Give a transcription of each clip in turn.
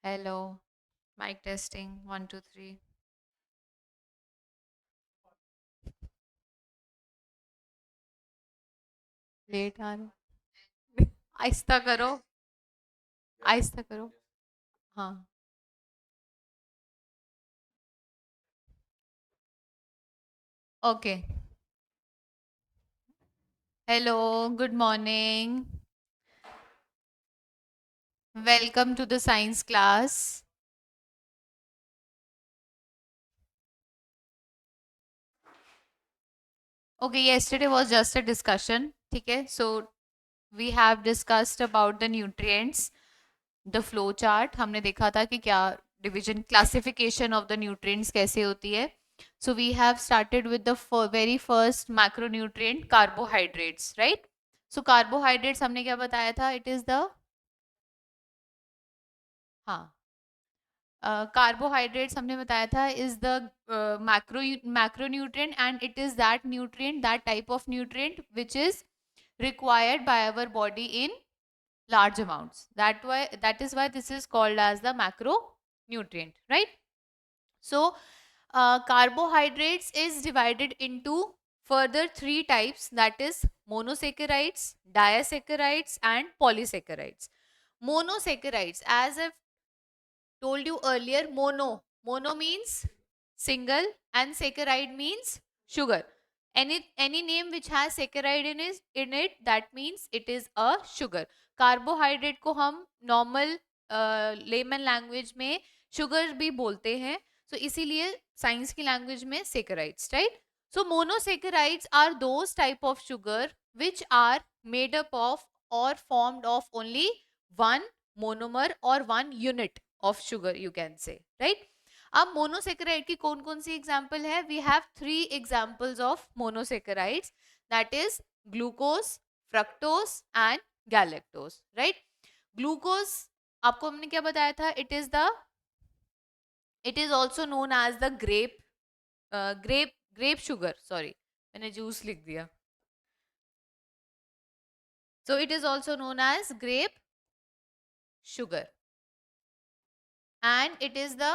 Hello, mic testing 1 2 3. Late आ रहे आहिस्ता करो, आहिस्ता करो। हाँ, okay. Hello, good morning, welcome to the science class. Okay, yesterday was just a discussion, ठीक है। So we have discussed about the nutrients, the flow chart। हमने देखा था कि क्या division classification of the nutrients कैसे होती है। So we have started with the very first macronutrient carbohydrates, right. So carbohydrates हमने क्या बताया था, इट इज द, हाँ, कार्बोहाइड्रेट्स हमने बताया था is the macronutrient and it is that nutrient, that type of nutrient which is required by our body in large amounts. That is why this is called as the macronutrient, right? So carbohydrates is divided into further three types, that is monosaccharides, disaccharides and polysaccharides. Monosaccharides, as I've told you earlier, mono means single and saccharide means sugar. Any name which has saccharide in it, that means it is a sugar. Carbohydrate को हम normal layman language में sugar भी बोलते हैं, so इसीलिए science की language में saccharides, right. So monosaccharides are those type of sugar which are made up of or formed of only one monomer or one unit of sugar, you can say, right। अब monosaccharide की कौन कौन सी example है, we have three examples of monosaccharides, that is glucose, fructose and galactose, right. Glucose आपको हमने क्या बताया था, it is also known as the grape sugar, sorry मैंने जूस लिख दिया। So it is also known as grape sugar, and it is the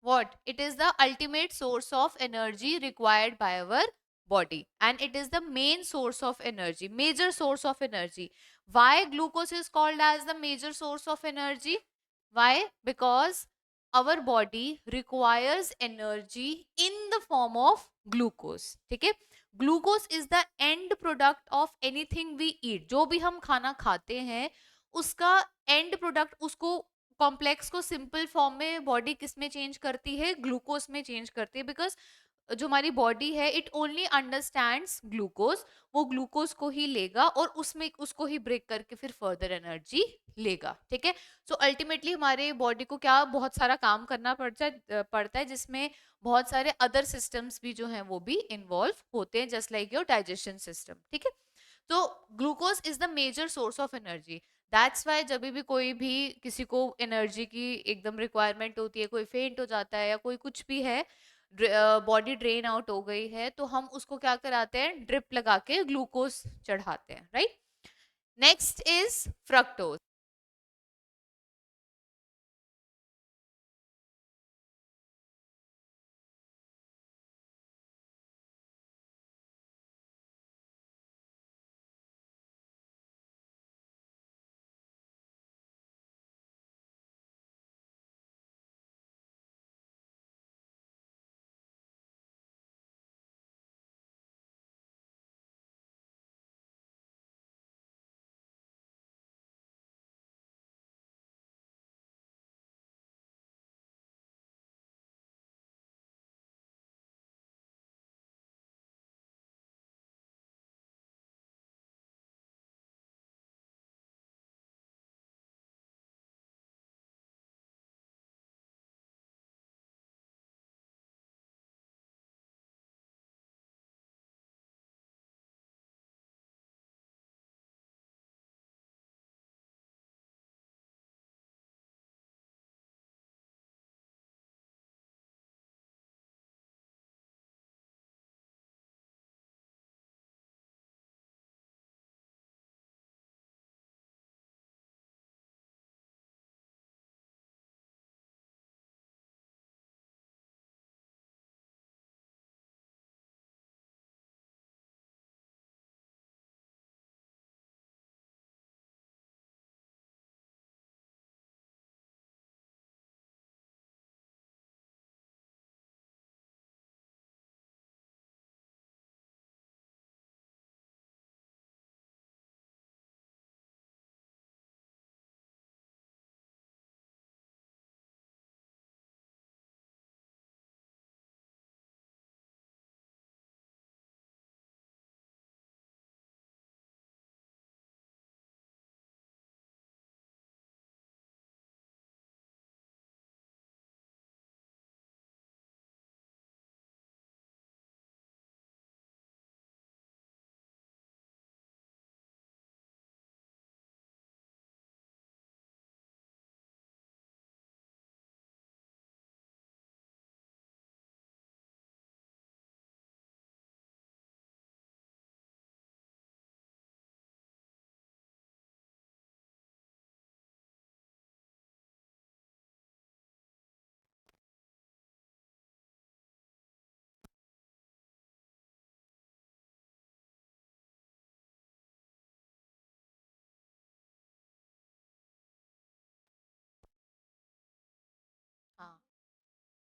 what, it is the ultimate source of energy required by our body, and it is the main source of energy, major source of energy. Why glucose is called as the major source of energy? Why? Because our body requires energy in the form of glucose, ठीक है। Glucose is the end product of anything we eat, जो भी हम खाना खाते हैं उसका end product, उसको कॉम्प्लेक्स को सिंपल फॉर्म में बॉडी किस में चेंज करती है, ग्लूकोज में चेंज करती है। बिकॉज जो हमारी बॉडी है इट ओनली अंडरस्टैंड्स ग्लूकोज, वो ग्लूकोज को ही लेगा और उसमें उसको ही ब्रेक करके फिर फर्दर एनर्जी लेगा, ठीक है। सो अल्टीमेटली हमारे बॉडी को क्या बहुत सारा काम करना पड़ता है जिसमें बहुत सारे अदर सिस्टम्स भी जो हैं वो भी इन्वॉल्व होते हैं, just like your digestion system, ठीक है। तो glucose is the major source of energy. That's why जब भी कोई भी किसी को एनर्जी की एकदम रिक्वायरमेंट होती है, कोई फेंट हो जाता है या कोई कुछ भी है, बॉडी ड्रेन आउट हो गई है, तो हम उसको क्या कराते हैं, ड्रिप लगा के ग्लूकोज चढ़ाते हैं, right. Next is fructose.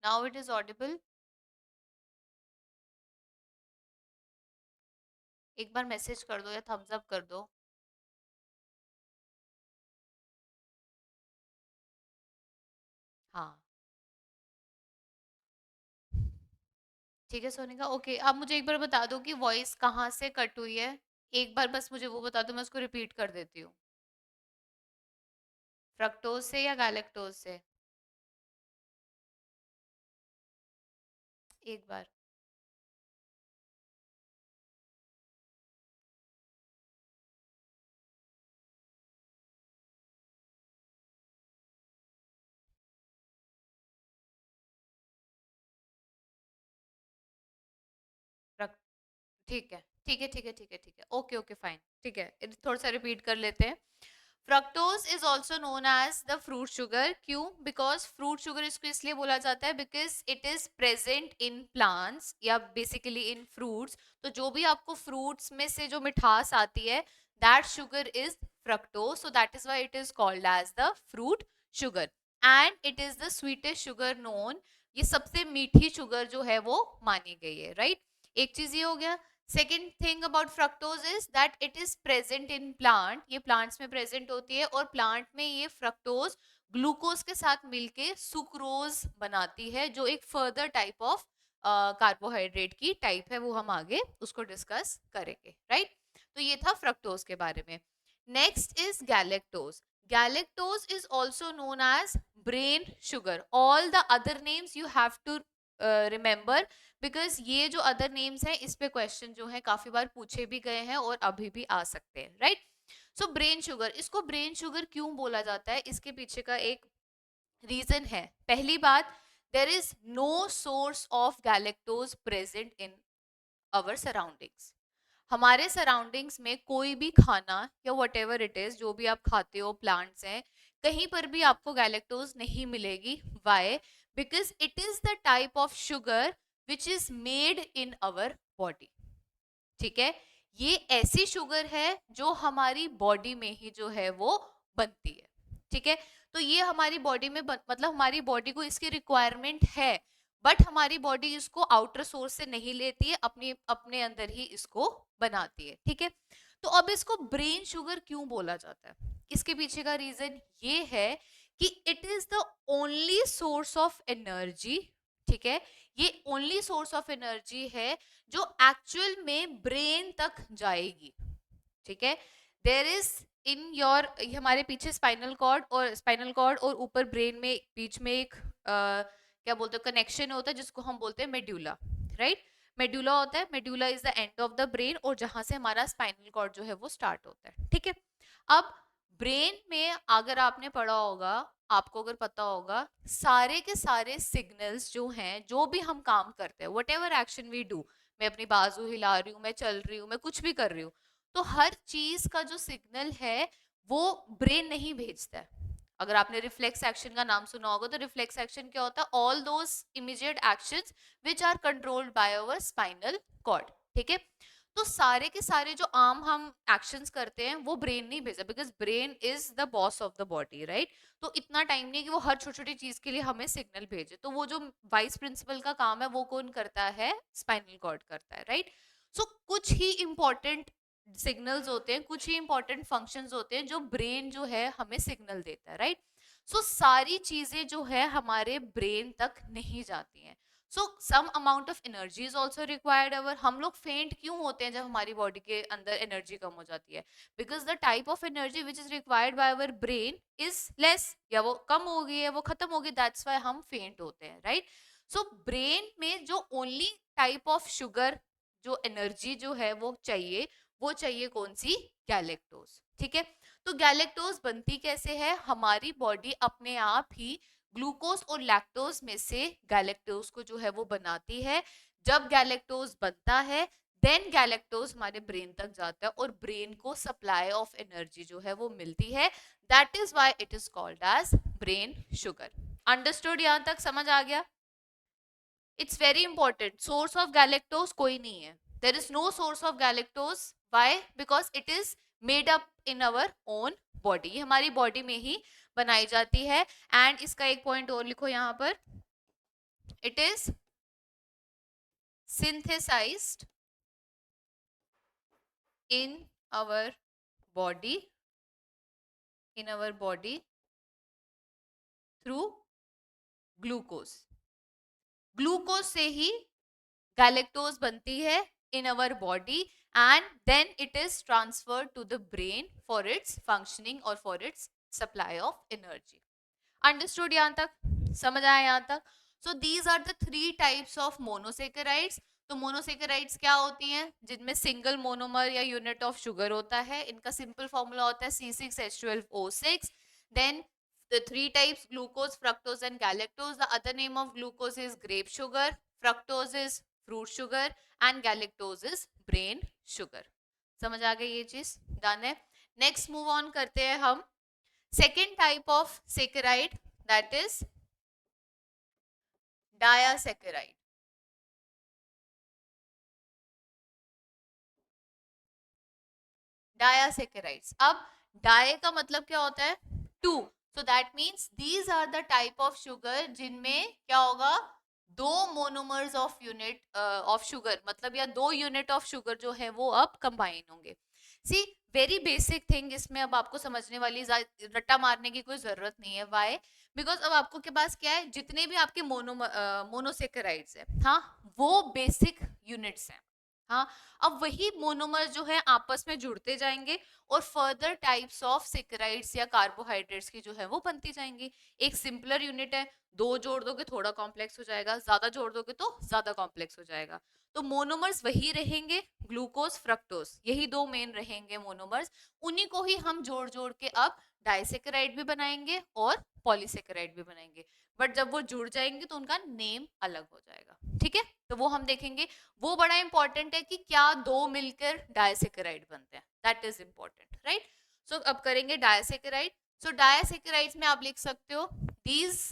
Now it is Audible? एक बार मैसेज कर दो या थम्स अप कर दो. हाँ. ठीक है सोनिका. ओके, आप मुझे एक बार बता दो कि वॉइस कहाँ से कट हुई है. एक बार बस मुझे वो बता दो, मैं उसको रिपीट कर देती हूँ. फ्रक्टोज से या गैलेक्टोज से? एक बार. फ्रक ठीक है, ठीक है, ठीक है, ठीक है, ठीक है. Okay, okay, fine. ठीक है, थोड़ा सा रिपीट कर लेते हैं. Fructose is also known as the fruit sugar. क्यों? बिकॉज फ्रूट शुगर इसको इसलिए बोला जाता है because it is present in plants या बेसिकली इन फ्रूट्स. तो जो भी आपको फ्रूट्स में से जो मिठास आती है, that sugar is fructose. So that is why it is called as the fruit sugar. And it is the sweetest sugar known. ये सबसे मीठी शुगर जो है वो मानी गई है, राइट? एक चीज ये हो गया. Second thing about fructose is that it is present in plant. ये प्लांट्स में प्रेजेंट होती है और प्लांट में ये फ्रक्टोज ग्लूकोज के साथ मिलके सुक्रोज बनाती है, जो एक फर्दर टाइप ऑफ कार्बोहाइड्रेट की टाइप है. वो हम आगे उसको डिस्कस करेंगे, राइट? तो ये था फ्रक्टोज के बारे में. Next is galactose. Galactose is also known as brain sugar. All the other names you have to remember, because ये जो अदर नेम्स हैं इस पे क्वेश्चन जो है काफी बार पूछे भी गए हैं और अभी भी आ सकते हैं, राइट? सो ब्रेन शुगर, इसको ब्रेन शुगर क्यों बोला जाता है, इसके पीछे का एक रीजन है. पहली बात, there is no source of galactose present in our surroundings. हमारे सराउंडिंग्स में कोई भी खाना या वट एवर इट इज, जो भी आप खाते हो, प्लांट्स हैं, कहीं पर भी आपको गैलेक्टोज नहीं मिलेगी. Why? Because it is the type of sugar which is made in our body. ठीक है? ये ऐसी शुगर है जो हमारी बॉडी में ही जो है वो बनती है. ठीक है? तो ये हमारी बॉडी में मतलब हमारी बॉडी को इसकी रिक्वायरमेंट है, बट हमारी बॉडी इसको आउटर सोर्स से नहीं लेती है, अपने अपने अंदर ही इसको बनाती है. ठीक है? तो अब इसको ब्रेन शुगर क्यों बोला जाता है, इसके पीछे का रीजन ये है कि it is the only source of energy. ठीक है? ये ओनली सोर्स ऑफ एनर्जी है जो एक्चुअल में ब्रेन तक जाएगी. ठीक है? देर इज इन योर, हमारे पीछे स्पाइनल कॉर्ड और ऊपर ब्रेन में बीच में एक क्या बोलते हैं, कनेक्शन होता है जिसको हम बोलते हैं मेड्यूला, राइट? मेड्यूला होता है. Medulla is the end of the brain और जहां से हमारा स्पाइनल कॉर्ड जो है वो स्टार्ट होता है. ठीक है? अब ब्रेन में अगर आपने पढ़ा होगा, आपको अगर पता होगा, सारे के सारे सिग्नल्स जो हैं, जो भी हम काम करते हैं, whatever action we do, मैं अपनी बाजू हिला रही हूँ, मैं चल रही हूँ, मैं कुछ भी कर रही हूँ, तो हर चीज का जो सिग्नल है वो ब्रेन नहीं भेजता है. अगर आपने रिफ्लेक्स एक्शन का नाम सुना होगा, तो रिफ्लेक्स एक्शन क्या होता है? All those immediate actions which are controlled by our spinal cord. ठीक है? तो सारे के सारे जो आम हम एक्शंस करते हैं वो ब्रेन नहीं भेजा, because brain is the boss of the body, right? तो इतना टाइम नहीं कि वो हर छोटी छोटी चीज के लिए हमें सिग्नल भेजे. तो वो जो वाइस प्रिंसिपल का काम है वो कौन करता है? स्पाइनल कॉर्ड करता है, राइट? सो कुछ ही इंपॉर्टेंट सिग्नल्स होते हैं, कुछ ही इंपॉर्टेंट फंक्शंस होते हैं जो ब्रेन जो है हमें सिग्नल देता है, राइट? सो सारी चीजें जो है हमारे ब्रेन तक नहीं जाती हैं. So some amount of energy is also required. Our हम लोग फेंट क्यों होते हैं जब हमारी बॉडी के अंदर एनर्जी कम हो जाती है? Because the type of energy which is required by our brain is less, या वो कम हो गई है, वो खत्म हो गई, दैट्स वाई हम फेंट होते हैं, राइट? सो ब्रेन में जो ओनली टाइप ऑफ शुगर, जो एनर्जी जो है वो चाहिए कौन सी? गैलेक्टोज. ठीक है? तो गैलेक्टोज बनती कैसे है? हमारी बॉडी अपने आप ही ग्लूकोज और लैक्टोज में से गैलेक्टोज को जो है वो बनाती है. जब गैलेक्टोज बनता है, देन गैलेक्टोज हमारे ब्रेन तक जाता है और ब्रेन को सप्लाई ऑफ एनर्जी जो है वो मिलती है. That is why it is called as brain sugar. Understood? यहां तक समझ आ गया? It's very important. Source of galactose कोई नहीं है. There is no source of galactose. Why? Because it is made up in our own body. ये हमारी बॉडी में ही बनाई जाती है. एंड इसका एक पॉइंट और लिखो यहाँ पर. It is synthesized in our body, in our body through glucose. Glucose से ही गैलेक्टोज बनती है in our body and then it is transferred to the brain for its functioning or for its supply of energy. Understood यहाँ तक? समझ आया यहाँ तक? So these are the three types of monosaccharides. तो मोनोसेकेराइड्स क्या होती हैं? जिनमें सिंगल मोनोमर या यूनिट ऑफ शुगर होता है. इनका सिंपल फॉर्मूला होता है C6H12O6. Then the three types, glucose, fructose and galactose. The other name of glucose is grape sugar, fructose is fruit sugar and galactose is brain sugar. समझ आ गई ये चीज? Done है. नेक्स्ट मूव ऑन करते हैं हम second type of saccharide, that is diasaccharide. Disaccharides. अब di का मतलब क्या होता है? Two. So that means these are the type of sugar जिनमें क्या होगा? दो monomers of unit of sugar, मतलब या दो यूनिट ऑफ शुगर जो है वो अब कंबाइन होंगे. सी वेरी बेसिक थिंग, इसमें अब आपको समझने वाली रट्टा मारने की कोई जरूरत नहीं है. वाई? बिकॉज अब आपको के पास क्या है, जितने भी आपके मोनोसेकेराइड्स है, हाँ, वो बेसिक यूनिट्स हैं. हाँ, अब वही मोनोमर्स जो है आपस में जुड़ते जाएंगे और फर्दर टाइप्स ऑफ सेकेराइड्स या कार्बोहाइड्रेट्स की जो है वो बनती जाएंगी. एक सिंपलर यूनिट है, दो जोड़ दोगे थोड़ा कॉम्प्लेक्स हो जाएगा, ज्यादा जोड़ दोगे तो ज्यादा कॉम्प्लेक्स हो जाएगा. तो मोनोमर्स वही रहेंगे, ग्लूकोज फ्रक्टोज, यही दो मेन रहेंगे मोनोमर्स. उन्हीं को ही हम जोड़ जोड़ के अब डाइसेकेराइड भी बनाएंगे और पॉलीसेकेराइड भी बनाएंगे. बट जब वो जुड़ जाएंगे तो उनका नेम अलग हो जाएगा. ठीक है, तो वो हम देखेंगे. वो बड़ा इंपॉर्टेंट है कि क्या दो मिलकर डाइसेकेराइड बनते हैं. That is important, right? So अब करेंगे डाइसेकेराइड. सो डाइसेकेराइड्स में आप लिख सकते हो these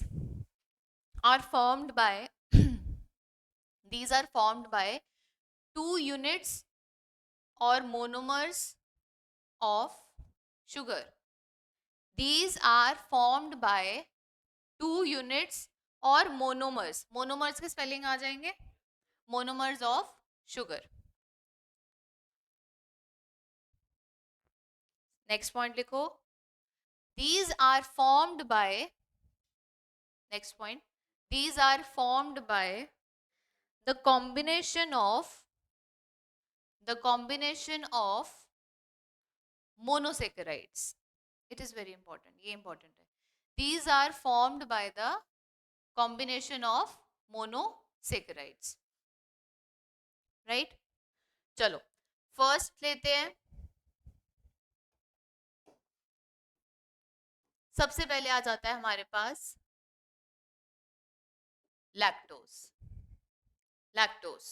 are formed by these are formed by two units or monomers of sugar. These are formed by two units or monomers. Monomers के spelling आ जाएंगे, monomers of sugar. Next point लिखो. These are formed by, next point, these are formed by the combination of monosaccharides. It is very important, ये important है. These are formed by the combination of monosaccharides, right? चलो first लेते हैं. सबसे पहले आ जाता है हमारे पास लैक्टोज. लैक्टोज,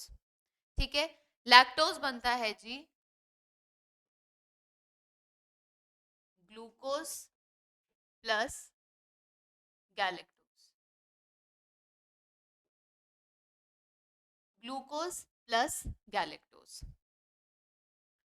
ठीक है. लैक्टोज बनता है जी glucose plus galactose. Glucose plus galactose.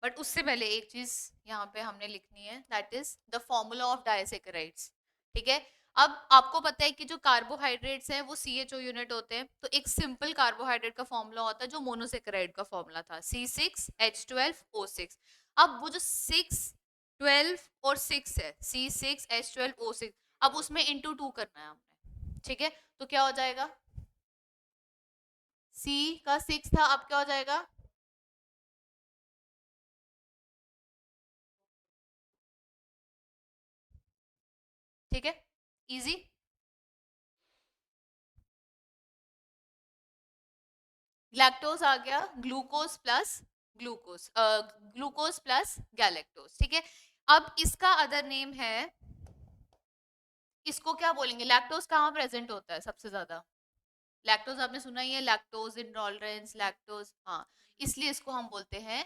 But उससे पहले एक चीज यहाँ पे हमने लिखनी है, that is the formula of disaccharides. ठीक है. अब आपको पता है कि जो कार्बोहाइड्रेट्स हैं वो CHO यूनिट होते हैं. तो एक सिंपल कार्बोहाइड्रेट का फॉर्मूला होता है जो मोनोसेकेराइड का फॉर्मूला था, C6H12O6. अब वो जो 6, 12 और 6 है, C6H12O6, अब उसमें इंटू 2 करना है हमने. ठीक है, तो क्या हो जाएगा? C का 6 था, अब क्या हो जाएगा? ठीक है, इजी. लैक्टोज आ गया, glucose plus glucose plus galactose. ठीक है. अब इसका अदर नेम है, इसको क्या बोलेंगे? लैक्टोज कहाँ प्रेजेंट होता है सबसे ज्यादा? लैक्टोज आपने सुना ही है, लैक्टोज इंटॉलरेंस, लैक्टोज, हाँ, इसलिए इसको हम बोलते हैं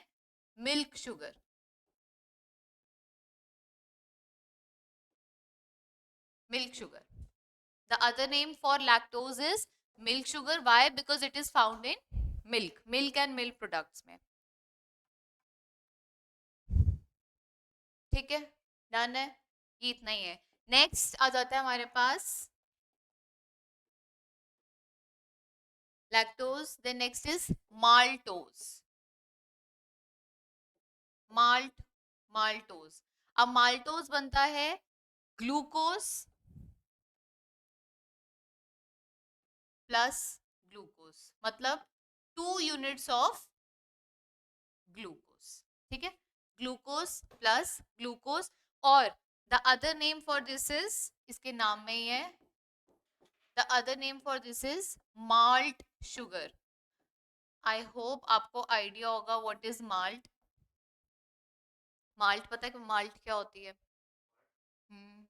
milk sugar. Milk sugar. The other name for lactose is milk sugar. Why? Because it is found in milk and milk products में. ठीक है, डन है, ये इतना ही है. नेक्स्ट आ जाता है हमारे पास lactose. Then next is maltose. Malt, maltose. अब माल्टोज बनता है ग्लूकोज प्लस ग्लूकोज, मतलब 2 यूनिट्स ऑफ ग्लूकोज. ठीक है, ग्लूकोज प्लस ग्लूकोज. और the other name for this is, इसके नाम में ही है, the other name for this is malt sugar. I hope आपको आइडिया होगा व्हाट इज माल्ट. माल्ट पता है कि माल्ट क्या होती है? हम्म.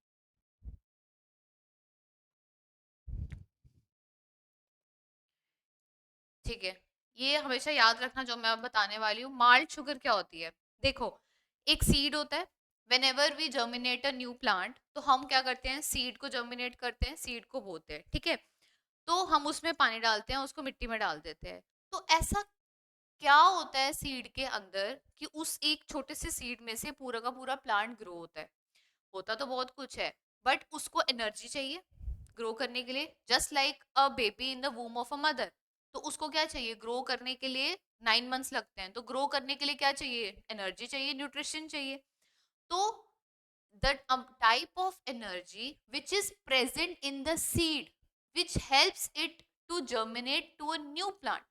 ठीक है, ये हमेशा याद रखना जो मैं अब बताने वाली हूँ. माल्ट शुगर क्या होती है? देखो, एक सीड होता है. Whenever we germinate a new plant, तो हम क्या करते हैं, सीड को जर्मिनेट करते हैं, सीड को बोते हैं. ठीक है, तो हम उसमें पानी डालते हैं, उसको मिट्टी में डाल देते हैं. तो ऐसा क्या होता है सीड के अंदर कि उस एक छोटे से सीड में से पूरा का पूरा प्लांट ग्रो होता है? होता तो बहुत कुछ है, बट उसको एनर्जी चाहिए ग्रो करने के लिए. Just like a baby in the वूम of a mother, तो उसको क्या चाहिए ग्रो करने के लिए? 9 मंथ्स लगते हैं, तो ग्रो करने के लिए क्या चाहिए? एनर्जी चाहिए, न्यूट्रिशन चाहिए. तो the type of energy which is present in the seed which helps it to germinate to a new plant,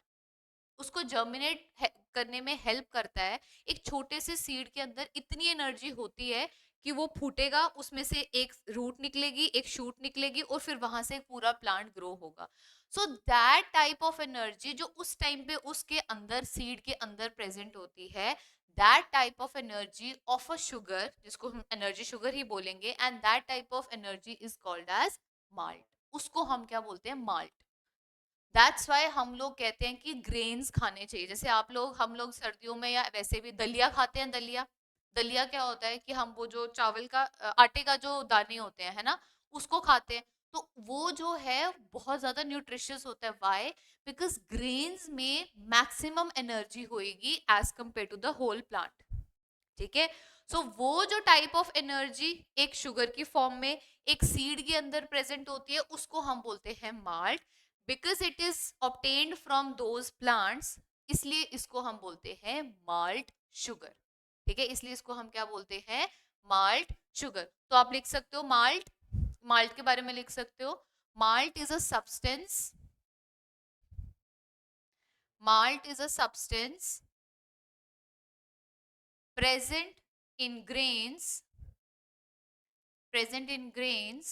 उसको जर्मिनेट करने में हेल्प करता है. एक छोटे से सीड के अंदर इतनी एनर्जी होती है कि वो फूटेगा, उसमें से एक रूट निकलेगी, एक शूट निकलेगी, और फिर वहां से एक पूरा प्लांट ग्रो होगा. So that type of energy जो उस टाइम पे उसके अंदर सीड के अंदर प्रेजेंट होती है, that type of energy of a sugar, जिसको हम एनर्जी शुगर ही बोलेंगे, and that type of energy is called as malt. उसको हम क्या बोलते हैं? माल्ट. दैट्स वाई हम लोग कहते हैं कि ग्रेन्स खाने चाहिए. जैसे आप लोग, हम लोग सर्दियों में या वैसे भी दलिया खाते हैं. दलिया, दलिया क्या होता है कि हम वो जो चावल का आटे का जो दाने होते हैं, है ना, उसको खाते हैं. तो वो जो है बहुत ज्यादा न्यूट्रिशियस होता है. वाई? बिकॉज ग्रेन्स में मैक्सिमम एनर्जी होएगी as compare to the whole plant. ठीक है, सो वो जो टाइप ऑफ एनर्जी एक शुगर की फॉर्म में एक सीड के अंदर प्रेजेंट होती है, उसको हम बोलते हैं malt. Because it is obtained from those plants, इसलिए इसको हम बोलते हैं माल्ट शुगर. ठीक है, इसलिए इसको हम क्या बोलते हैं? Malt sugar. तो आप लिख सकते हो माल्ट, माल्ट के बारे में लिख सकते हो, malt is a substance, malt is a substance present in grains, present in grains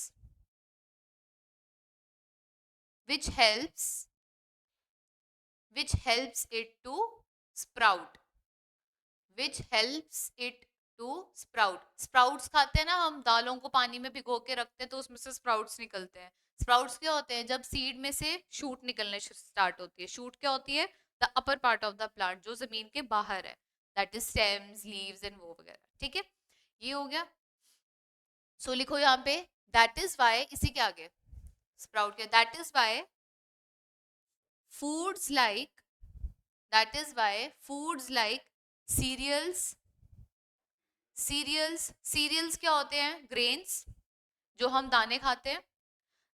which helps, which helps it to sprout, which helps it to sprout. Sprouts खाते हैं ना हम, दालों को पानी में भिगो के रखते हैं तो उसमें से स्प्राउट्स निकलते हैं. स्प्राउट्स क्या होते हैं? जब सीड में से शूट निकलने स्टार्ट होती है. शूट क्या होती है? The upper part of the plant जो जमीन के बाहर है, that is stems, leaves and वो वगैरह. ठीक है, ये हो गया. सो लिखो यहाँ पे, दैट इज वाई, इसी के आगे स्प्राउट के, that is why foods like, that is why foods like cereals, cereals, cereals क्या होते हैं? grains, जो हम दाने खाते हैं.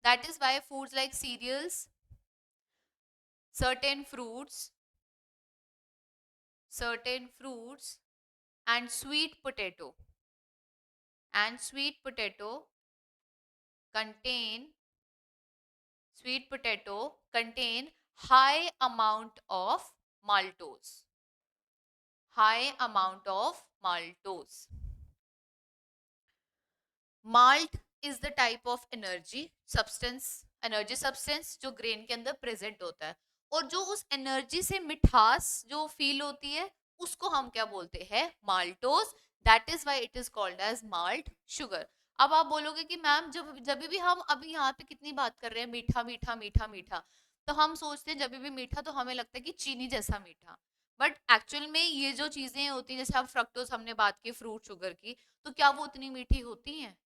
that is why foods like cereals, certain fruits, certain fruits and sweet potato, and sweet potato contain, sweet potato contain high amount of maltose, high amount of maltose. Malt is the type of energy substance, energy substance जो grain के अंदर present होता है, और जो उस energy से मिठास जो फील होती है, उसको हम क्या बोलते हैं? Maltose. That is why it is called as malt sugar. अब आप बोलोगे कि मैम जब जब भी हम अभी यहाँ पे कितनी बात कर रहे हैं मीठा मीठा मीठा मीठा, तो हम सोचते हैं जब भी मीठा तो हमें लगता है कि चीनी जैसा मीठा. बट एक्चुअल में ये जो चीजें होती हैं, जैसे आप फ्रक्टोज हमने बात की फ्रूट शुगर की, तो क्या वो उतनी मीठी होती हैं?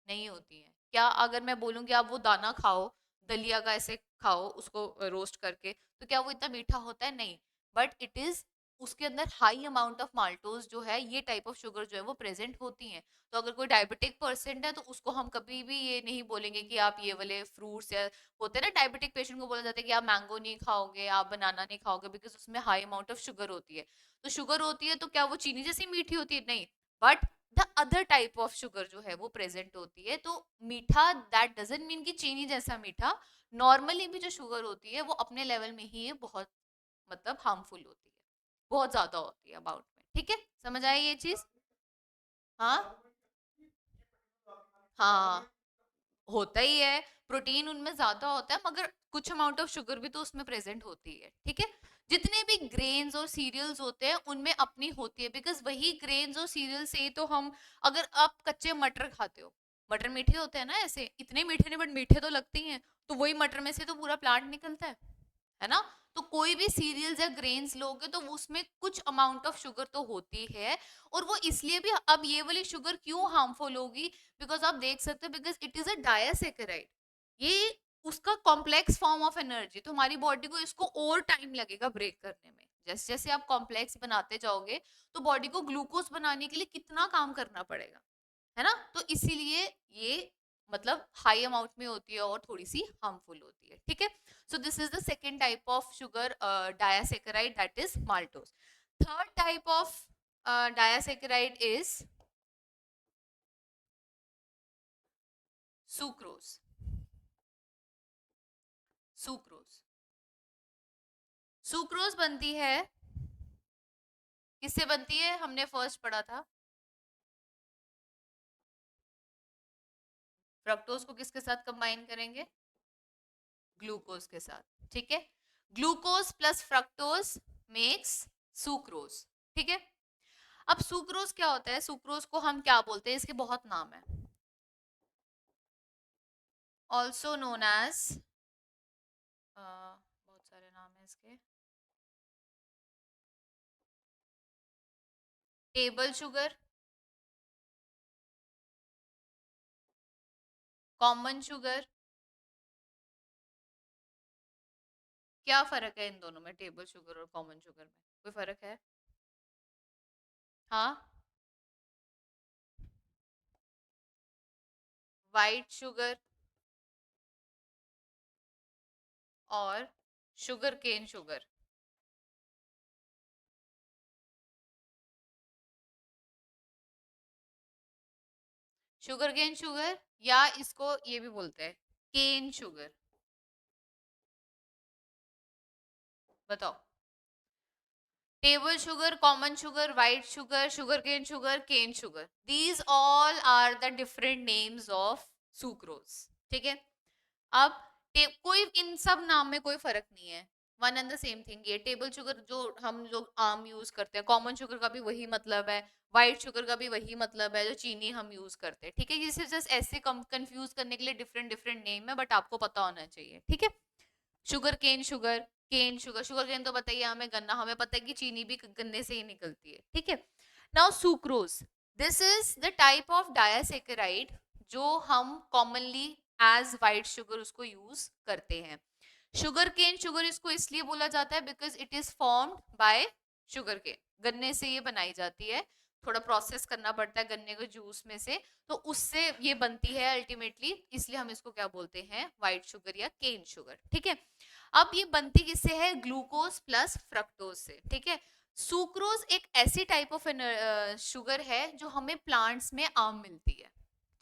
नहीं होती है. क्या अगर मैं बोलूँ कि आप वो दाना खाओ, दलिया का ऐसे खाओ उसको रोस्ट करके, तो क्या वो इतना मीठा होता है? नहीं. बट इट इज उसके अंदर हाई अमाउंट ऑफ माल्टोज जो है, ये टाइप ऑफ शुगर जो है वो प्रेजेंट होती हैं। तो अगर कोई डायबिटिक पर्सन है तो उसको हम कभी भी ये नहीं बोलेंगे कि आप ये वाले फ्रूट्स या होते हैं ना, डायबिटिक पेशेंट को बोला जाता है कि आप मैंगो नहीं खाओगे, आप बनाना नहीं खाओगे, बिकॉज उसमें हाई अमाउंट ऑफ शुगर होती है। तो शुगर होती है तो क्या वो चीनी जैसी मीठी होती है? नहीं, but the other type of sugar जो है वो प्रेजेंट होती है। तो मीठा दैट डजंट मीन कि चीनी जैसा मीठा, नॉर्मली भी जो शुगर होती है वो अपने लेवल में ही है, बहुत मतलब हार्मफुल होती है, बहुत ज्यादा होती है अबाउट में। ठीक है, समझ आई ये चीज? हाँ हाँ, होता ही है, प्रोटीन उनमें ज्यादा होता है, मगर कुछ अमाउंट ऑफ शुगर भी तो उसमें प्रेजेंट होती है। ठीक है, जितने भी ग्रेन्स और सीरियल्स होते हैं उनमें अपनी होती है, बिकॉज वही ग्रेन्स और सीरियल से तो हम, अगर आप कच्चे मटर खाते हो, मटर मीठे होते हैं ना, ऐसे इतने मीठे नहीं बट मीठे तो लगते ही हैं, तो वही मटर में से तो पूरा प्लांट निकलता है ना? तो कोई भी सीरियल्स या ग्रेन्स लोगे तो उसमें कुछ अमाउंट ऑफ शुगर तो होती है। और वो इसलिए भी, अब ये वाली शुगर क्यों हार्मफुल होगी, बिकॉज आप देख सकते हो, बिकॉज इट इज अ डायासेकेराइड, ये उसका कॉम्प्लेक्स फॉर्म ऑफ एनर्जी, तो हमारी बॉडी को इसको और टाइम लगेगा ब्रेक करने में। जैसे जैसे आप कॉम्प्लेक्स बनाते जाओगे तो बॉडी को ग्लूकोज बनाने के लिए कितना काम करना पड़ेगा, है ना? तो इसीलिए ये मतलब हाई अमाउंट में होती है और थोड़ी सी हार्मफुल होती है। ठीक है, so this is the second type of sugar, disaccharide, that is maltose. Third type of disaccharide is sucrose. Sucrose, sucrose बनती है, किससे बनती है? हमने फर्स्ट पढ़ा था, फ्रक्टोज को किसके साथ कंबाइन करेंगे? ग्लूकोज के साथ। ठीक है, glucose plus fructose makes sucrose. ठीक है, अब सुक्रोज क्या होता है? सुक्रोज को हम क्या बोलते हैं? इसके बहुत नाम है, ऑल्सो नोन एज, बहुत सारे नाम है इसके। Table sugar, common sugar. क्या फर्क है इन दोनों में, टेबल शुगर और कॉमन शुगर में? कोई फर्क है? हाँ, वाइट शुगर और sugar cane sugar. Sugar cane sugar, या इसको ये भी बोलते हैं केन शुगर। बताओ, table sugar, common sugar, white sugar, sugar cane sugar, these all are the different names of sucrose. ठीक है, अब कोई इन सब नाम में कोई फर्क नहीं है, one and the same thing. ये टेबल शुगर जो हम लोग आम यूज करते हैं, कॉमन शुगर का भी वही मतलब है, व्हाइट शुगर का भी वही मतलब है जो चीनी हम यूज करते हैं। ठीक है, ये सिर्फ जस्ट ऐसे कंफ्यूज करने के लिए डिफरेंट डिफरेंट नेम है, बट आपको पता होना चाहिए। ठीक है, sugar cane sugar, cane sugar, sugar cane तो बताइए हमें, गन्ना, हमें पता है कि चीनी भी गन्ने से ही निकलती है। ठीक है, now sucrose, this is the type of disaccharide जो हम कॉमनली एज वाइट शुगर उसको यूज करते हैं। शुगर केन शुगर इसको इसलिए बोला जाता है because it is formed by sugar cane, गन्ने से ये बनाई जाती है, थोड़ा प्रोसेस करना पड़ता है गन्ने के जूस में से, तो उससे ये बनती है अल्टीमेटली, इसलिए हम इसको क्या बोलते हैं? व्हाइट शुगर या केन शुगर। ठीक है, अब ये बनती किससे है? ग्लूकोज प्लस फ्रक्टोज से। ठीक है, सुक्रोज एक ऐसी टाइप ऑफ शुगर है जो हमें प्लांट्स में आम मिलती है।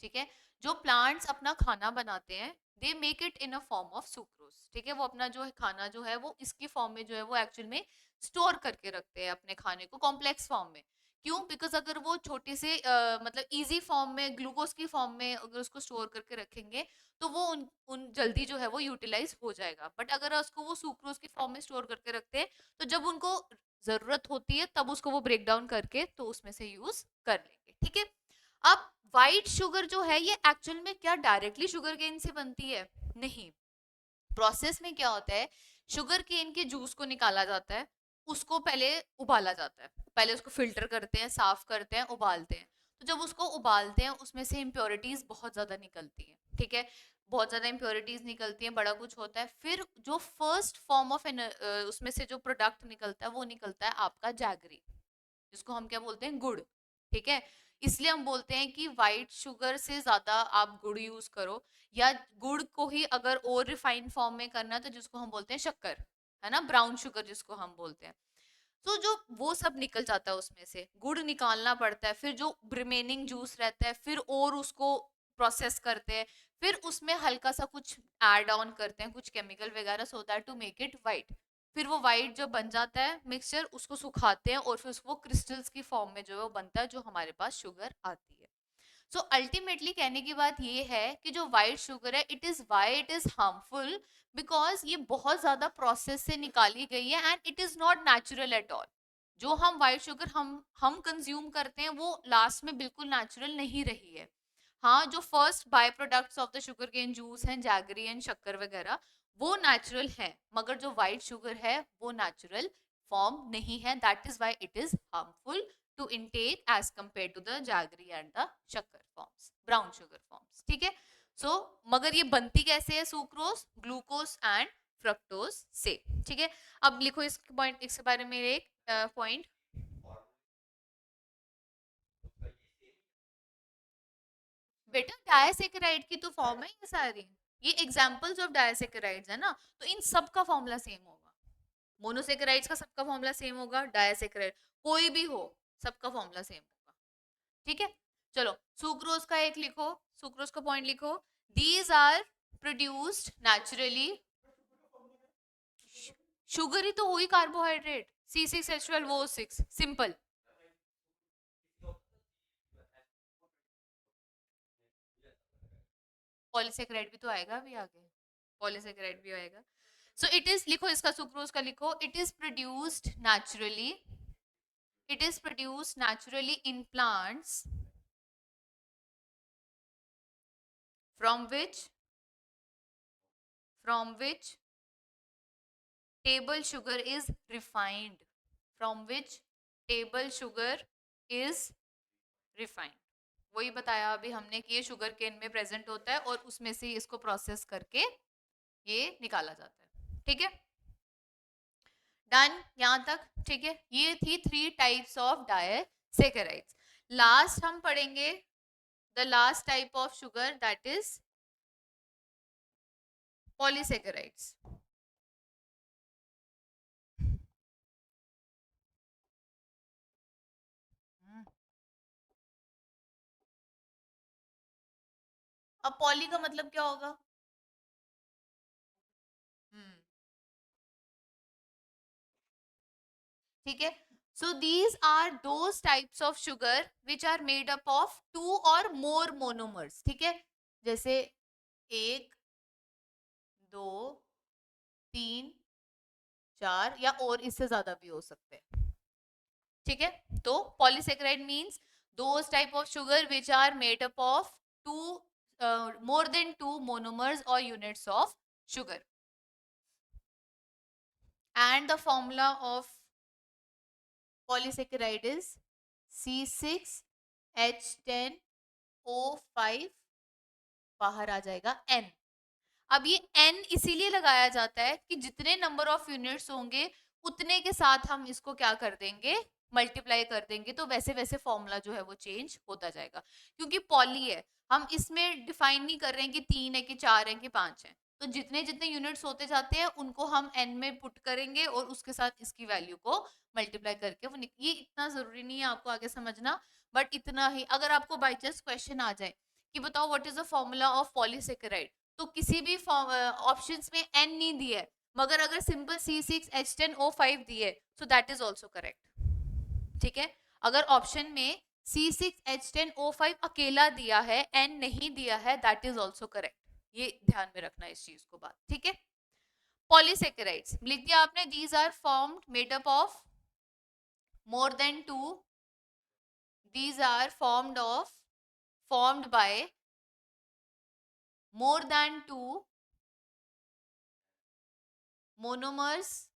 ठीक है, जो प्लांट्स अपना खाना बनाते हैं, they make it in a form of sucrose. ठीक है, वो अपना जो है खाना जो है वो इसकी फॉर्म में जो है वो एक्चुअल में स्टोर करके रखते हैं अपने खाने को कॉम्प्लेक्स फॉर्म में। क्यों? बिकॉज अगर वो छोटे से मतलब इजी फॉर्म में, ग्लूकोज की फॉर्म में अगर उसको स्टोर करके रखेंगे तो वो उन जल्दी जो है वो यूटिलाइज हो जाएगा, बट अगर उसको वो सुक्रोज की फॉर्म में स्टोर करके रखते हैं तो जब उनको जरूरत होती है तब उसको वो ब्रेक डाउन करके तो उसमें से यूज कर लेंगे। ठीक है, अब व्हाइट शुगर जो है ये एक्चुअल में क्या डायरेक्टली शुगर केन से बनती है? नहीं, प्रोसेस में क्या होता है, शुगर केन के जूस को निकाला जाता है, उसको पहले उबाला जाता है, पहले उसको फिल्टर करते हैं, साफ करते हैं, उबालते हैं। तो जब उसको उबालते हैं उसमें से इम्प्योरिटीज बहुत ज्यादा निकलती है। ठीक है, बहुत ज्यादा इम्प्योरिटीज निकलती हैं, बड़ा कुछ होता है, फिर जो फर्स्ट फॉर्म ऑफ उसमें से जो प्रोडक्ट निकलता है वो निकलता है आपका जैगरी, जिसको हम क्या बोलते हैं, गुड़। ठीक है, इसलिए हम बोलते हैं कि व्हाइट शुगर से ज्यादा आप गुड़ यूज करो, या गुड़ को ही अगर और रिफाइंड फॉर्म में करना है तो जिसको हम बोलते हैं शक्कर, है ना, ब्राउन शुगर जिसको हम बोलते हैं। तो जो वो सब निकल जाता है उसमें से, गुड़ निकालना पड़ता है, फिर जो रिमेनिंग जूस रहता है फिर और उसको प्रोसेस करते हैं, फिर उसमें हल्का सा कुछ ऐड ऑन करते हैं, कुछ केमिकल वगैरह, so that to make it white. फिर वो वाइट जो बन जाता है मिक्सचर, उसको सुखाते हैं और फिर उसको क्रिस्टल्स की फॉर्म में जो है वो बनता है, जो हमारे पास शुगर आती है। सो अल्टीमेटली कहने की बात ये है कि जो व्हाइट शुगर है, it is why it is harmful, because ये बहुत ज्यादा प्रोसेस से निकाली गई है and it is not natural at all. जो हम व्हाइट शुगर हम कंज्यूम करते हैं वो लास्ट में बिल्कुल नेचुरल नहीं रही है। हाँ, जो first by products of the sugar cane juice हैं, जैगरी एंड शक्कर वगैरह, वो नेचुरल है, मगर जो व्हाइट शुगर है वो नेचुरल फॉर्म नहीं है, that is why it is harmful to intake as compared to the jaggery and the शक्कर forms, brown sugar forms। ठीक है, so मगर ये बनती कैसे है सुक्रोज, ग्लूकोज एंड फ्रक्टोज से। ठीक है, अब लिखो इस पॉइंट, इसके बारे में एक पॉइंट। बेटा डायसेकेराइड की तो फॉर्म है ये सारी, ये एग्जांपल्स ऑफ डायसेकेराइड्स है ना, तो इन सब का फॉर्मूला सेम होगा। मोनोसेकेराइड्स का सबका फॉर्मूला सेम होगा, डायसेकेराइड कोई भी हो सबका फॉर्मूला सेम होगा। ठीक है, चलो सुक्रोज का एक लिखो, सुक्रोज का पॉइंट लिखो, these are produced naturally. Sugar ही तो हुई कार्बोहाइड्रेट, C6H12O6, सिंपल। पॉलीसेकेराइड भी तो आएगा अभी आगे, पॉलीसेकेराइड भी आएगा। सो इट इज, लिखो इसका सुक्रोज का लिखो, it is produced naturally, it is produced naturally in plants from which table sugar is refined, from which table sugar is refined। वही बताया अभी हमने कि ये शुगर केन में प्रेजेंट होता है और उसमें से इसको प्रोसेस करके ये निकाला जाता है। ठीक है, डन यहाँ तक। ठीक है, ये थी 3 टाइप्स ऑफ डायसेकेराइड्स। लास्ट हम पढ़ेंगे the last type of sugar, that is polysaccharides. अब पॉली का मतलब क्या होगा? हम्म, ठीक है, so these are those types of sugar which are made up of 2 और मोर मोनोमर्स। ठीक है, जैसे 1, 2, 3, 4 या और इससे ज्यादा भी हो सकते हैं। ठीक है, तो polysaccharide means those type of sugar which are made up of 2 more than 2 monomers or units of sugar, and the formula of polysaccharide is C6H10O5, बाहर आ जाएगा N। अब ये N इसीलिए लगाया जाता है कि जितने नंबर ऑफ यूनिट्स होंगे उतने के साथ हम इसको क्या कर देंगे, मल्टीप्लाई कर देंगे, तो वैसे वैसे फॉर्मूला जो है वो चेंज होता जाएगा। क्योंकि पॉली है, हम इसमें डिफाइन नहीं कर रहे हैं कि 3 है कि 4 है कि 5 है, तो जितने जितने यूनिट्स होते जाते हैं उनको हम n में पुट करेंगे और उसके साथ इसकी वैल्यू को मल्टीप्लाई करके वो ये इतना जरूरी नहीं है आपको आगे समझना, बट इतना ही, अगर आपको बाई चांस क्वेश्चन आ जाए कि बताओ what is the formula of polysaccharide, तो किसी भी ऑप्शंस में n नहीं दिया है, मगर अगर सिंपल C6H10O5 दिए सो दैट इज ऑल्सो करेक्ट। ठीक है, अगर ऑप्शन में C6H10O5 अकेला दिया है, n नहीं दिया है, दैट इज ऑल्सो करेक्ट। ये ध्यान में रखना इस चीज को बात। ठीक है, पॉलीसेकेराइड्स लिख दिया आपने, these are formed made up of more than 2, these are formed by more than 2 monomers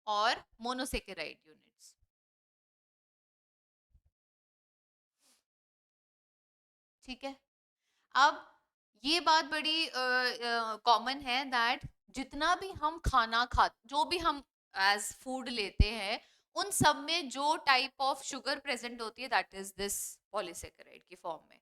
और monosaccharide units। ठीक है, अब ये बात बड़ी कॉमन है दैट जितना भी हम खाना खा जो भी हम एज फूड लेते हैं उन सब में जो टाइप ऑफ शुगर प्रेजेंट होती है दैट इज दिस पॉलीसेकेराइड की फॉर्म में।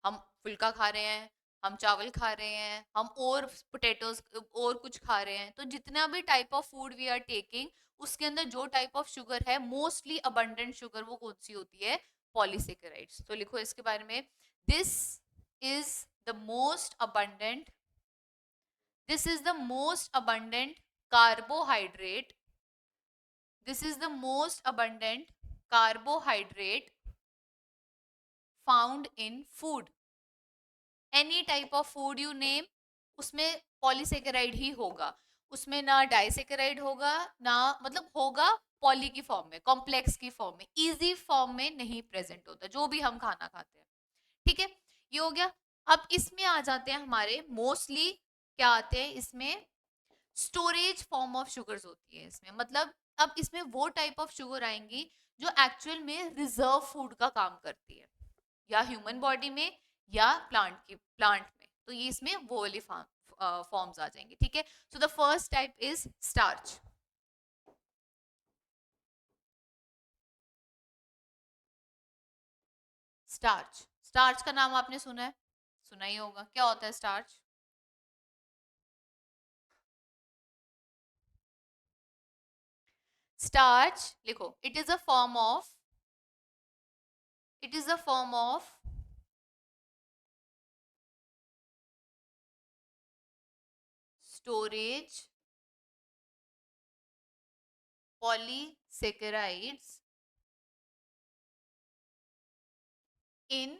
हम फुल्का खा रहे हैं, हम चावल खा रहे हैं, हम और पोटैटोज और कुछ खा रहे हैं, तो जितना भी type of food we are taking उसके अंदर जो टाइप ऑफ शुगर है मोस्टली अबंडेंट शुगर वो कौन सी होती है? पॉलीसेकेराइड्स। तो लिखो इसके बारे में, this is the most abundant this is the most abundant carbohydrate this is the most abundant carbohydrate found in food, any type of food you name उसमें पॉलीसेकेराइड ही होगा। उसमें ना डाइसेकेराइड होगा, ना मतलब होगा पॉली की फॉर्म में, कॉम्प्लेक्स की फॉर्म में, इजी फॉर्म में नहीं प्रेजेंट होता जो भी हम खाना खाते हैं। ठीक है, ये हो गया। अब इसमें आ जाते हैं हमारे मोस्टली क्या आते हैं इसमें, स्टोरेज फॉर्म ऑफ शुगर्स होती है इसमें, मतलब अब इसमें वो टाइप ऑफ शुगर आएंगी जो एक्चुअल में रिजर्व फूड का काम करती है, या ह्यूमन बॉडी में या प्लांट में, तो ये इसमें वो वाली फॉर्म्स आ जाएंगे। ठीक है, so the first type is starch. Starch, starch का नाम आपने सुना है? सुना ही होगा। क्या होता है स्टार्च? स्टार्च लिखो, it is a form of it is a form of storage polysaccharides in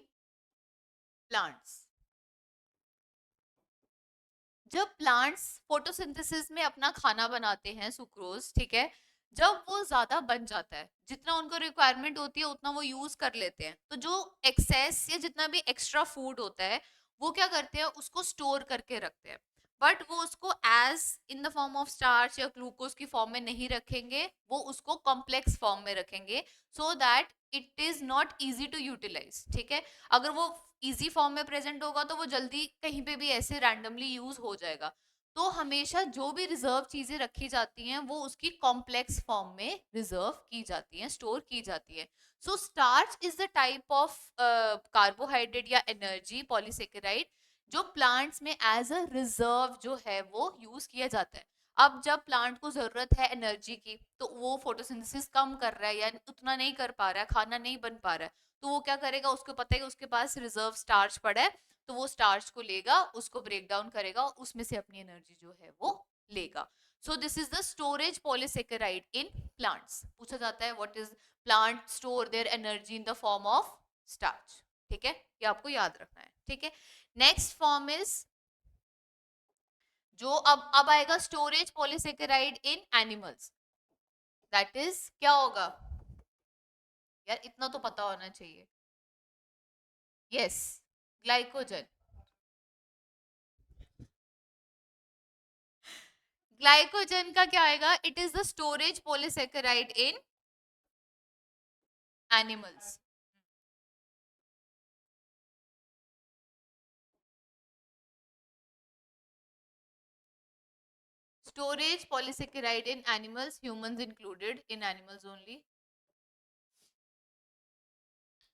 plants। जब प्लांट्स फोटोसिंथेसिस में अपना खाना बनाते हैं सुक्रोज, ठीक है, जब वो ज्यादा बन जाता है, जितना उनको रिक्वायरमेंट होती है उतना वो यूज कर लेते हैं, तो जो एक्सेस या जितना भी एक्स्ट्रा फूड होता है वो क्या करते हैं, उसको स्टोर करके रखते हैं। बट वो उसको as in the form of starch या ग्लूकोज की फॉर्म में नहीं रखेंगे, वो उसको कॉम्प्लेक्स फॉर्म में रखेंगे, so that it is not easy to utilize. ठीक है, अगर वो इजी फॉर्म में प्रेजेंट होगा तो वो जल्दी कहीं पे भी ऐसे रैंडमली यूज हो जाएगा। तो हमेशा जो भी रिजर्व चीजें रखी जाती हैं वो उसकी कॉम्प्लेक्स फॉर्म में रिजर्व की जाती हैं, स्टोर की जाती है। So starch is the type of carbohydrate या एनर्जी पॉलीसेकेराइड जो प्लांट्स में एज अ रिजर्व जो है वो यूज किया जाता है। अब जब प्लांट को जरूरत है एनर्जी की तो वो फोटोसिंथेसिस कम कर रहा है या उतना नहीं कर पा रहा है, खाना नहीं बन पा रहा है, तो वो क्या करेगा, उसको पता है कि उसके पास रिजर्व स्टार्च पड़ा है, तो वो स्टार्च को लेगा, उसको ब्रेक डाउन करेगा, उसमें से अपनी एनर्जी जो है वो लेगा। सो this is the storage polysaccharide in plants. पूछा जाता है what is plant store their energy in the form of starch. ठीक है, ये आपको याद रखना है। ठीक है, नेक्स्ट फॉर्म इज जो अब आएगा storage polysaccharide in animals, that is क्या होगा यार, इतना तो पता होना चाहिए। Yes, glycogen. ग्लाइकोजन का क्या आएगा, it is the storage polysaccharide in animals. Storage polysaccharide in animals, humans included, in animals only.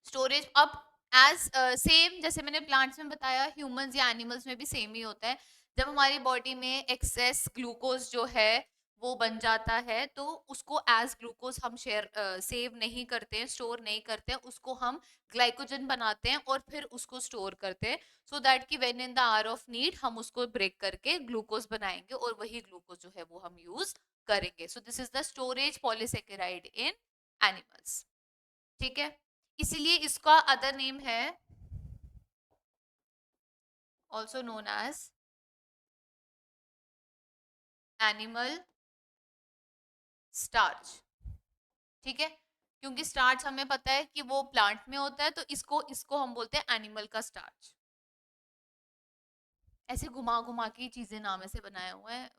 Storage अब एज सेम जैसे मैंने प्लांट्स में बताया, ह्यूमंस या एनिमल्स में भी सेम ही होता है। जब हमारी बॉडी में एक्सेस ग्लूकोज जो है वो बन जाता है तो उसको एज ग्लूकोज हम शेयर सेव नहीं करते हैं, स्टोर नहीं करते हैं, उसको हम ग्लाइकोजन बनाते हैं और फिर उसको स्टोर करते हैं, सो दैट कि when in the hour of need हम उसको ब्रेक करके ग्लूकोज बनाएंगे और वही ग्लूकोज जो है वो हम यूज करेंगे। So this is the storage polysaccharide in animals. ठीक है, इसीलिए इसका अदर नेम है also known as animal starch. ठीक है, क्योंकि स्टार्च हमें पता है कि वो प्लांट में होता है, तो इसको इसको हम बोलते हैं एनिमल का स्टार्च। ऐसे घुमा घुमा के चीजें नाम ऐसे बनाए हुए हैं,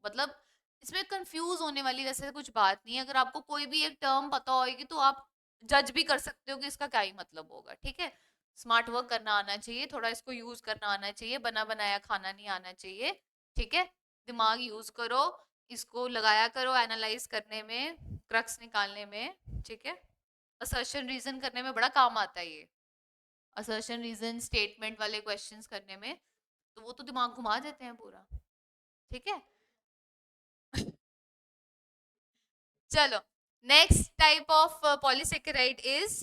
मतलब इसमें कंफ्यूज होने वाली वैसे कुछ बात नहीं है। अगर आपको कोई भी एक टर्म पता होगी तो आप जज भी कर सकते हो कि इसका क्या ही मतलब होगा। ठीक है, स्मार्ट वर्क करना आना चाहिए, थोड़ा इसको यूज करना आना चाहिए, बना बनाया खाना नहीं आना चाहिए। ठीक है, दिमाग यूज करो, इसको लगाया करो एनालाइज करने में, क्रक्स निकालने में। ठीक है, असर्शन रीजन करने में बड़ा काम आता है ये, असर्शन रीजन स्टेटमेंट वाले क्वेश्चंस करने में, तो वो तो दिमाग घुमा देते हैं पूरा। ठीक है। चलो, next type of polysaccharide is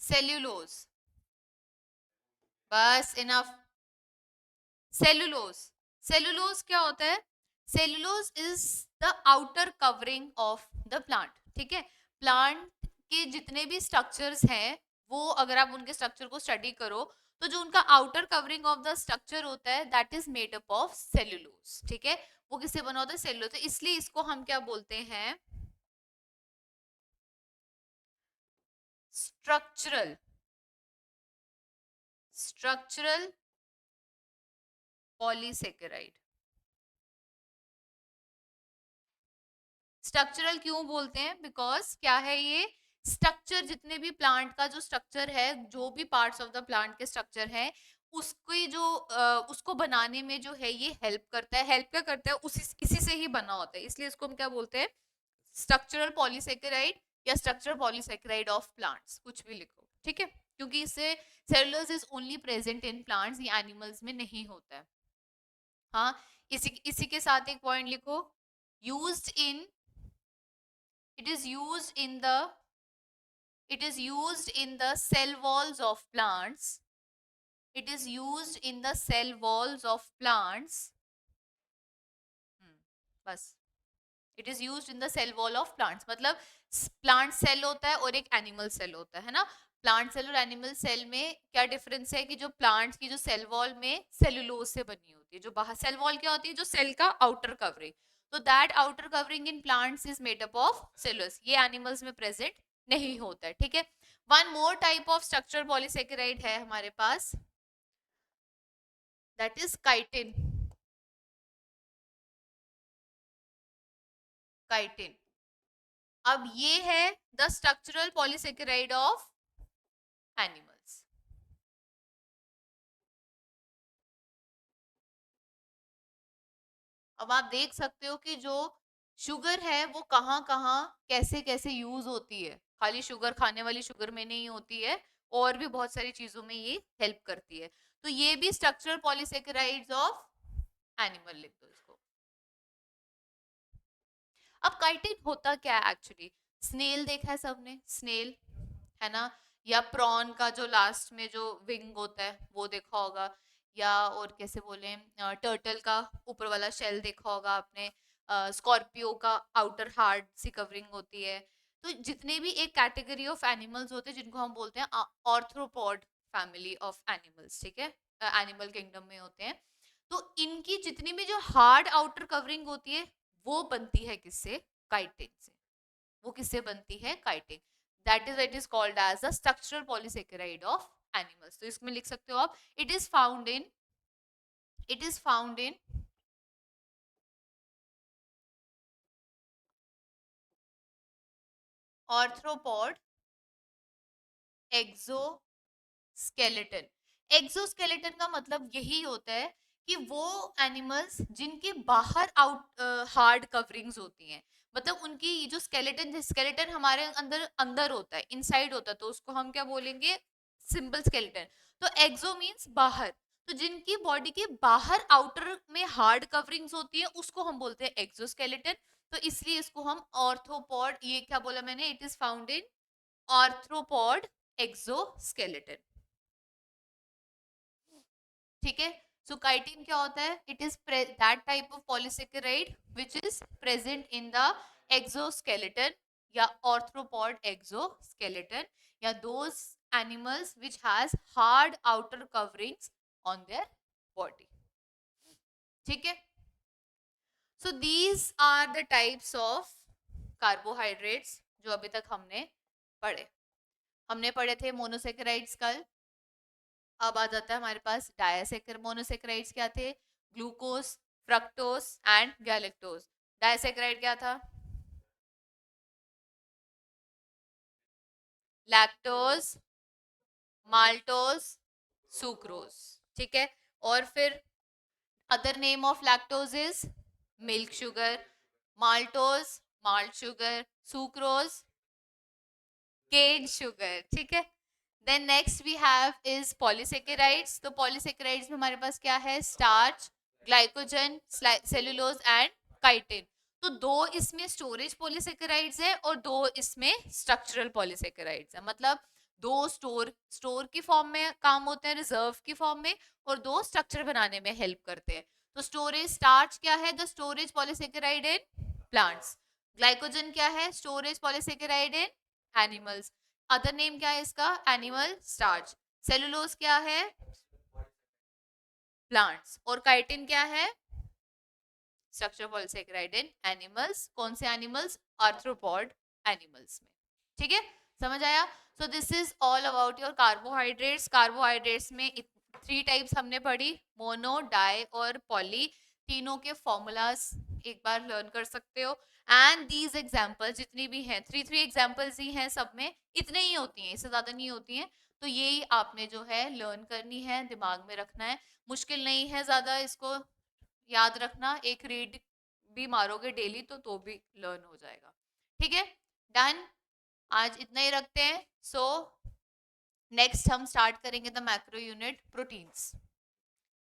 cellulose. बस इनफ। सेलुलोज, सेलुलोज क्या होता है? Cellulose is the outer covering of the plant. ठीक है, प्लांट के जितने भी स्ट्रक्चर्स हैं, वो अगर आप उनके स्ट्रक्चर को स्टडी करो, तो जो उनका outer covering of the structure होता है, that is made up of cellulose. ठीक है, वो किससे बना होता है? सेलुलोज। तो इसलिए इसको हम क्या बोलते हैं? Structural, structural polysaccharide. स्ट्रक्चरल क्यों बोलते हैं? बिकॉज क्या है ये? स्ट्रक्चर, जितने भी प्लांट का जो स्ट्रक्चर है, जो भी पार्ट्स ऑफ द प्लांट के स्ट्रक्चर है, उसकी जो उसको बनाने में जो है ये हेल्प करता है। हेल्प क्या करता है? उसी इसी से ही बना होता है, इसलिए इसको हम क्या बोलते हैं? स्ट्रक्चरल पॉलीसेकेराइड या स्ट्रक्चरल पॉलीसेकेराइड ऑफ प्लांट्स, कुछ भी लिखो। ठीक है, क्योंकि इससे cellulose is only present in plants, ये एनिमल्स में नहीं होता है। हाँ, इसी इसी के साथ एक पॉइंट लिखो, used in, it is used in the, it is used in the cell walls of plants, it is used in the cell walls of plants, बस, it is use in the cell wall of plants, मतलब plant cell होता है और एक animal cell होता है ना। Plant cell और एनिमल सेल में क्या डिफरेंस है? कि जो प्लांट्स की जो सेल वॉल में सेलुलोज से बनी होती है, जो बाहर सेल वॉल क्या होती है? जो सेल का आउटर कवरिंग, तो that outer covering in plants is made up of cellulose, ये एनिमल्स में प्रेजेंट नहीं होता है। ठीक है, one more type of structure polysaccharide है हमारे पास, दैट इज काइटिन। काइटिन, अब ये है the structural polysaccharide of animals. अब आप देख सकते हो कि जो शुगर है वो कहाँ कहाँ कैसे कैसे यूज होती है, खाली शुगर खाने वाली शुगर में नहीं होती है, और भी बहुत सारी चीजों में ये हेल्प करती है। तो ये भी स्ट्रक्चरल पॉलीसेकेराइड्स ऑफ एनिमल, लिख दो इसको। अब काइटिन होता क्या है एक्चुअली? स्नेल देखा है सबने? स्नेल, है ना? या प्रॉन का जो लास्ट में जो विंग होता है वो देखा होगा, या और कैसे बोले, टर्टल का ऊपर वाला शेल देखा होगा आपने, स्कॉर्पियो का आउटर हार्ड सी कवरिंग होती है। तो जितने भी एक कैटेगरी ऑफ एनिमल्स होते हैं जिनको हम बोलते हैं ऑर्थ्रोपॉड फैमिली ऑफ एनिमल्स, ठीक है, एनिमल किंगडम में होते हैं। तो इनकी जितनी भी जो हार्ड आउटर कवरिंग होती है, वो बनती है किससे? काइटिन से। वो किससे बनती है? Chitin. That is, it is called as a structural polysaccharide of animals. तो इसमें लिख सकते हो आप, it is found in, it is found in arthropod exoskeleton. Exoskeleton का मतलब यही होता है कि वो एनिमल्स जिनके बाहर आउट हार्ड कवरिंग्स होती हैं, मतलब उनकी जो स्केलेटन, स्केलेटन हमारे अंदर अंदर होता है, इनसाइड होता है, तो उसको हम क्या बोलेंगे? Simple skeleton. तो एक्सो मींस बाहर, तो जिनकी बॉडी के बाहर आउटर में हार्ड कवरिंग्स होती है उसको हम बोलते हैं एक्सोस्केलेटन। तो इसलिए इसको हम ऑर्थोपॉड, ये क्या बोला मैंने? It is found in arthropod exoskeleton. ठीक है, सो काइटिन क्या होता है? It is that type of polysaccharide which is present in the exoskeleton या ऑर्थ्रोपॉड एक्सोस्केलेटन, या those animals which has hard outer coverings on their body। ठीक है, so these are the types of carbohydrates जो अभी तक हमने पढ़े। हमने पढ़े थे मोनोसेकेराइड्स कल, अब आ जाता है हमारे पास डायसेकर। मोनोसेकेराइड्स क्या थे? Glucose, fructose and galactose. Disaccharide क्या था? लैक्टोज, माल्टोज, सुक्रोज, ठीक है। और फिर other name of lactose is milk sugar, maltose malt sugar, sucrose cane sugar, ठीक है। Then next we have is polysaccharides. तो पॉलीसेकेराइड्स में हमारे पास क्या है, starch, glycogen, cellulose and chitin. तो दो इसमें स्टोरेज पॉलीसेकेराइड्स है और दो इसमें स्ट्रक्चरल पॉलीसेकेराइड्स है। मतलब दो स्टोर की फॉर्म में काम होते हैं, रिजर्व की फॉर्म में, और दो स्ट्रक्चर बनाने में हेल्प करते हैं। तो स्टोरेज स्टार्च क्या है, the storage polysaccharide in plants. Glycogen क्या है, storage polysaccharide in animals. Other name क्या है इसका, एनिमल स्टार्च। सेलुलोज क्या है, प्लांट्स। और काइटिन क्या है, स्ट्रक्चर पॉलीसेकेराइड इन एनिमल्स। कौन से एनिमल्स, आर्थ्रोपॉड एनिमल्स में, ठीक है। समझ आया। सो this is all about your carbohydrates. Carbohydrates में थ्री टाइप्स हमने पढ़ी, मोनो, डाई और पॉली। तीनों के फॉर्मूलाज एक बार लर्न कर सकते हो। एंड दीज एग्जाम्पल जितनी भी हैं, थ्री थ्री एग्जाम्पल्स ही हैं, सब में इतने ही होती हैं, इससे ज्यादा नहीं होती हैं। तो यही आपने जो है लर्न करनी है, दिमाग में रखना है। मुश्किल नहीं है ज्यादा, इसको याद रखना। एक रीड भी मारोगे डेली तो भी लर्न हो जाएगा, ठीक है। डन। आज इतना ही रखते हैं। सो नेक्स्ट हम स्टार्ट करेंगे the macro unit proteins.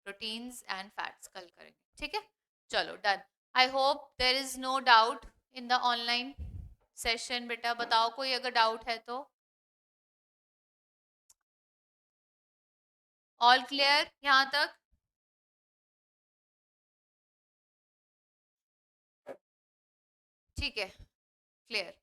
Proteins and fats कल करेंगे, ठीक है। चलो done. I hope there is no doubt in the online session. बेटा बताओ कोई अगर डाउट है तो। ऑल क्लियर यहाँ तक, ठीक है, क्लियर।